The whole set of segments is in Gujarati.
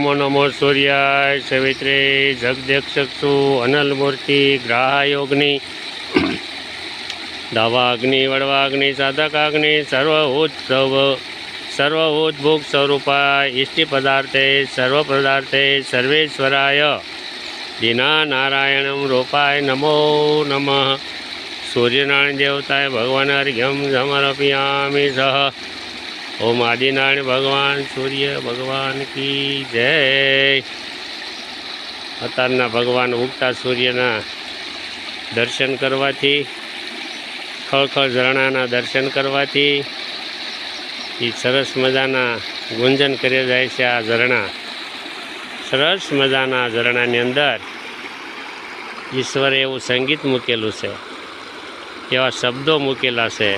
નમો નમો સૂર્યાય સવિત્રે જગદેક્ષક્ષુ અનલમૂર્તિ ગ્રાહયોગ્નિ દાવાગ્નિ વડવાગ્નિ સાધકાગ્નિ સર્વભૂત સ્વરૂપાય ઇષ્ટિ પદાર્થે સર્વ પદાર્થે સર્વેશ્વરાય દીના નારાયણમ રૂપાય નમો નમઃ સૂર્યનારાયણ દેવતાય ભગવાન અર્ઘ્યમ સમર્પયામિ સહ ઓમ આદિનારાયણ ભગવાન સૂર્ય ભગવાન કી જય। અત્યારના ભગવાન ઉગતા સૂર્યના દર્શન કરવાથી ખળખળ ઝરણાના દર્શન કરવાથી એ સરસ મજાના ગુંજન કરી જાય છે। આ ઝરણા સરસ મજાના ઝરણાની અંદર ઈશ્વરે એવું સંગીત મૂકેલું છે, એવા શબ્દો મૂકેલા છે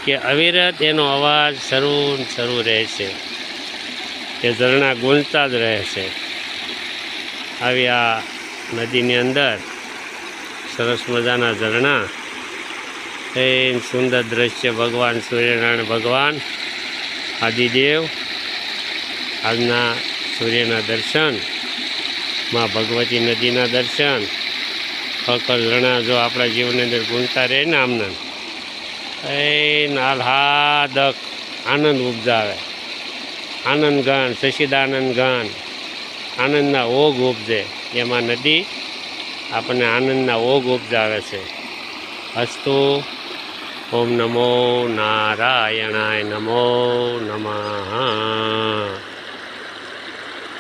કે અવિરત એનો અવાજ શરૂ રહે છે, એ ઝરણા ગુંજતા જ રહે છે। આવી આ નદીની અંદર સરસ મજાના ઝરણા, એ સુંદર દ્રશ્ય ભગવાન સૂર્યનારાયણ ભગવાન આદિદેવ આજના સૂર્યના દર્શન, માં ભગવતી નદીના દર્શન, ખળખળ ઝરણા જો આપણા જીવનની અંદર ગુંજતા રહે ને આમના એ આહ્લાદક આનંદ ઉપજાવે, આનંદ ગણ સચિદાનંદ ગણ આનંદના ઓગ ઉપજે। એમાં નદી આપણને આનંદના ઓગ ઉપજાવે છે। અસ્તુ ઓમ નમો નારાયણાય નમો નમઃ।